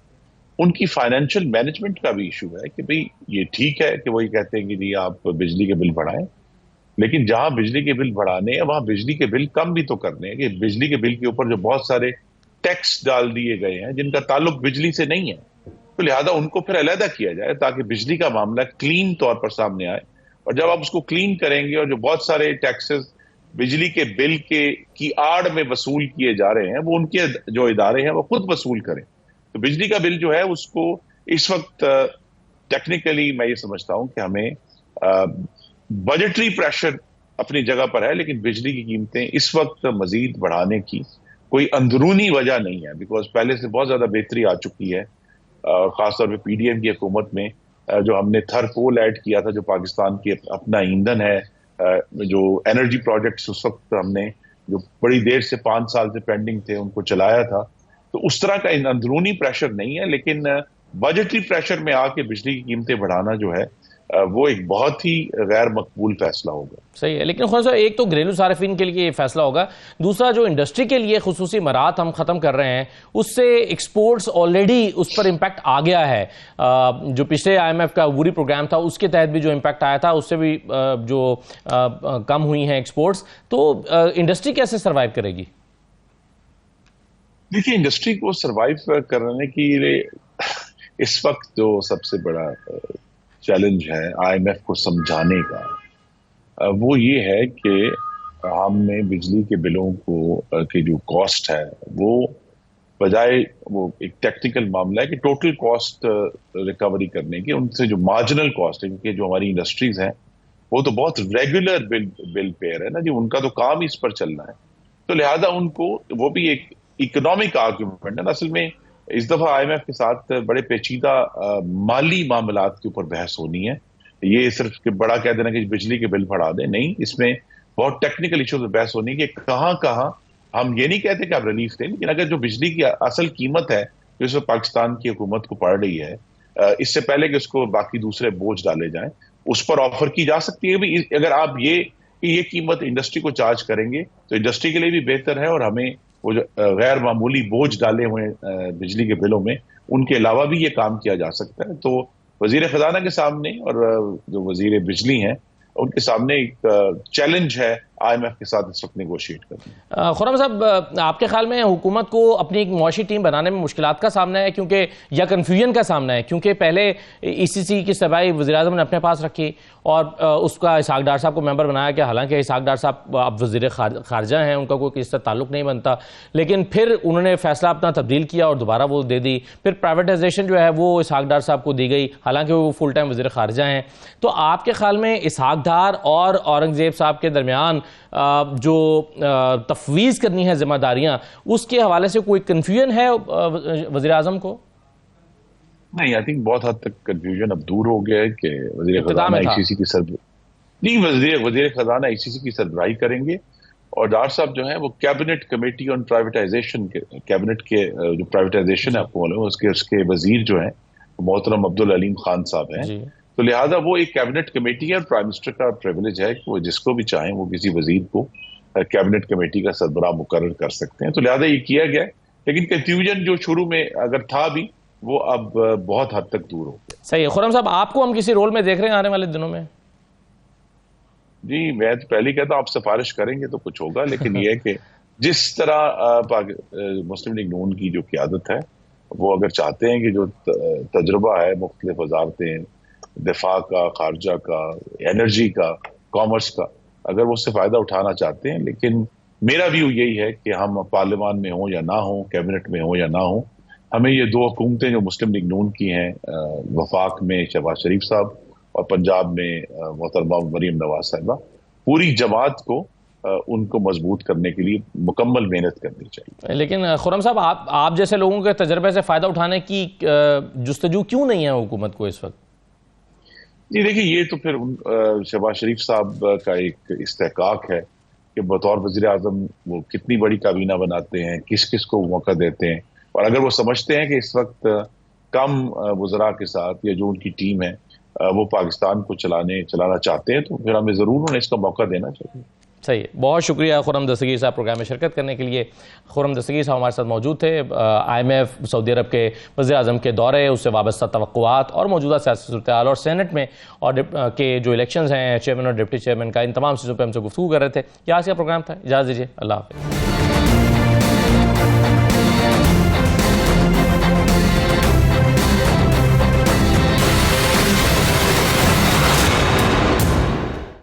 ان کی فائنینشیل مینجمنٹ کا بھی ایشو ہے کہ بھئی یہ ٹھیک ہے کہ وہی کہتے ہیں کہ جی آپ بجلی کے بل بڑھائیں، لیکن جہاں بجلی کے بل بڑھانے ہیں وہاں بجلی کے بل کم بھی تو کرنے ہیں، کہ بجلی کے بل کے اوپر جو بہت سارے ٹیکس ڈال دیے گئے ہیں جن کا تعلق بجلی سے نہیں ہے، تو لہذا ان کو پھر علیحدہ کیا جائے تاکہ بجلی کا معاملہ کلین طور پر سامنے آئے. اور جب آپ اس کو کلین کریں گے اور جو بہت سارے ٹیکسز بجلی کے بل کی آڑ میں وصول کیے جا رہے ہیں وہ ان کے جو ادارے ہیں وہ خود وصول کریں. تو بجلی کا بل جو ہے اس کو اس وقت ٹیکنیکلی میں یہ سمجھتا ہوں کہ ہمیں بجٹری پریشر اپنی جگہ پر ہے، لیکن بجلی کی قیمتیں اس وقت مزید بڑھانے کی کوئی اندرونی وجہ نہیں ہے، بیکاز پہلے سے بہت زیادہ بہتری آ چکی ہے. اور خاص طور پہ پی ڈی ایم کی حکومت میں جو ہم نے تھر کول ایڈ کیا تھا، جو پاکستان کی اپنا ایندھن ہے، جو انرجی پروجیکٹس اس وقت ہم نے جو بڑی دیر سے 5 سال سے پینڈنگ تھے ان کو چلایا تھا، تو اس طرح کا اندرونی پریشر نہیں ہے. لیکن بجٹری پریشر میں آ کے بجلی کی قیمتیں بڑھانا جو ہے وہ ایک بہت ہی غیر مقبول فیصلہ ہوگا. صحیح ہے، لیکن خود ایک تو گھریلو صارفین کے لیے یہ فیصلہ ہوگا، دوسرا جو انڈسٹری کے لیے خصوصی مراحت ہم ختم کر رہے ہیں اس سے ایکسپورٹس آلریڈی اس پر امپیکٹ آ گیا ہے. جو پچھلے آئی ایم ایف کا عبوری پروگرام تھا اس کے تحت بھی جو امپیکٹ آیا تھا اس سے بھی جو کم ہوئی ہیں ایکسپورٹس، تو انڈسٹری کیسے سروائیو کرے گی؟ دیکھیے، انڈسٹری کو سروائیو کرنے کے لیے اس وقت جو سب سے بڑا چیلنج ہے آئی ایم ایف کو سمجھانے کا وہ یہ ہے کہ ہم نے بجلی کے بلوں کی جو کاسٹ ہے وہ بجائے وہ ایک ٹیکنیکل معاملہ ہے کہ ٹوٹل کاسٹ ریکوری کرنے کی، ان سے جو مارجنل کاسٹ ہے، کیونکہ جو ہماری انڈسٹریز ہیں وہ تو بہت ریگولر بل پیئر ہے نا جی، ان کا تو کام ہی اس پر چلنا ہے. تو لہذا ان کو وہ بھی ایک اکنامک آرگیومنٹ ہے. اصل میں اس دفعہ آئی ایم ایف کے ساتھ بڑے پیچیدہ مالی معاملات کے اوپر بحث ہونی ہے. یہ صرف کہ بڑا کہہ دینا کہ بجلی کے بل بڑھا دیں، نہیں، اس میں بہت ٹیکنیکل ایشوز پہ بحث ہونی ہے کہ کہاں کہاں ہم یہ نہیں کہتے کہ آپ ریلیف دیں، لیکن اگر جو بجلی کی اصل قیمت ہے جو اس وقت پاکستان کی حکومت کو پڑ رہی ہے، اس سے پہلے کہ اس کو باقی دوسرے بوجھ ڈالے جائیں، اس پر آفر کی جا سکتی ہے. اگر آپ یہ قیمت انڈسٹری کو چارج کریں گے تو انڈسٹری کے لیے بھی بہتر ہے، اور ہمیں وہ جو غیر معمولی بوجھ ڈالے ہوئے بجلی کے بلوں میں ان کے علاوہ بھی یہ کام کیا جا سکتا ہے. تو وزیر خزانہ کے سامنے اور جو وزیر بجلی ہیں ان کے سامنے ایک چیلنج ہے آئی ایم ایف کے ساتھ اس وقت نیگوشیٹ کرنا. خرم صاحب، آپ کے خیال میں حکومت کو اپنی ایک معاشی ٹیم بنانے میں مشکلات کا سامنا ہے کیونکہ یا کنفیوژن کا سامنا ہے، کیونکہ پہلے ای سی سی کی سربراہی وزیراعظم نے اپنے پاس رکھی اور اس کا اسحاق ڈار صاحب کو ممبر بنایا، کہ حالانکہ اسحاق ڈار صاحب اب وزیر خارجہ ہیں، ان کا کوئی کسی سے تعلق نہیں بنتا، لیکن پھر انہوں نے فیصلہ اپنا تبدیل کیا اور دوبارہ وہ دے دی. پھر پرائیویٹائزیشن جو ہے وہ اسحاق ڈار صاحب کو دی گئی، حالانکہ وہ فل ٹائم وزیر خارجہ ہیں. تو آپ کے خیال میں اسحاق ڈار اور اورنگزیب صاحب کے درمیان جو تفویض کرنی ہے ذمہ داریاں، اس کے حوالے سے کوئی کنفیوژن ہے وزیر اعظم کو؟ نہیں، آئی تھنک بہت حد تک کنفیوژن اب دور ہو گیا ہے کہ وزیر خزانہ ای سی سی کی وزیر خزانہ ای سی سی کی سربراہی کریں گے، اور ڈار صاحب جو ہیں وہ کیبنٹ کمیٹی آن پرائیویٹائزیشن کے کیبنٹ کے جو پرائیویٹائزیشن ہے آپ کو معلوم ہے اس کے وزیر جو ہیں محترم عبدالعلیم خان صاحب ہیں. تو لہٰذا وہ ایک کیبنٹ کمیٹی ہے اور پرائم منسٹر کا پریویلیج ہے کہ وہ جس کو بھی چاہیں وہ کسی وزیر کو کیبنٹ کمیٹی کا سربراہ مقرر کر سکتے ہیں. تو لہٰذا یہ کیا گیا، لیکن کنفیوژن جو شروع میں اگر تھا بھی وہ اب بہت حد تک دور ہو گیا. صحیح ہے. خرم صاحب، آپ کو ہم کسی رول میں دیکھ رہے ہیں آنے والے دنوں میں؟ جی، میں تو پہلے کہتا ہوں آپ سفارش کریں گے تو کچھ ہوگا، لیکن یہ ہے کہ جس طرح مسلم لیگ نون کی جو قیادت ہے وہ اگر چاہتے ہیں کہ جو تجربہ ہے مختلف وزارتیں، دفاع کا، خارجہ کا، انرجی کا، کامرس کا، اگر وہ اس سے فائدہ اٹھانا چاہتے ہیں، لیکن میرا ویو یہی ہے کہ ہم پارلیمان میں ہوں یا نہ ہوں، کیبنٹ میں ہوں یا نہ ہوں، ہمیں یہ دو حکومتیں جو مسلم لیگ نون کی ہیں، وفاق میں شہباز شریف صاحب اور پنجاب میں محترمہ مریم نواز صاحبہ، پوری جماعت کو ان کو مضبوط کرنے کے لیے مکمل محنت کرنی چاہیے. لیکن خرم صاحب، آپ جیسے لوگوں کے تجربے سے فائدہ اٹھانے کی جستجو کیوں نہیں ہے حکومت کو اس وقت؟ جی دیکھیے، یہ تو پھر شہباز شریف صاحب کا ایک استحقاق ہے کہ بطور وزیر اعظم وہ کتنی بڑی کابینہ بناتے ہیں، کس کس کو موقع دیتے ہیں، اور اگر وہ سمجھتے ہیں کہ اس وقت کم وزراء کے ساتھ یا جو ان کی ٹیم ہے وہ پاکستان کو چلانا چاہتے ہیں تو پھر ہمیں ضرور انہیں اس کا موقع دینا چاہیے. صحیح ہے. بہت شکریہ خرم دستگیر صاحب پروگرام میں شرکت کرنے کے لیے. خرم دستگیر صاحب ہمارے ساتھ موجود تھے. آئی ایم ایف، سعودی عرب کے وزیر اعظم کے دورے، اس سے وابستہ توقعات اور موجودہ سیاسی صورتحال اور سینٹ میں اور کے جو الیکشنز ہیں چیئرمین اور ڈپٹی چیئرمین کا، ان تمام چیزوں پہ ہم سے گفتگو کر رہے تھے. یہ آج کا پروگرام تھا. اجازت دیجیے. اللہ حافظ.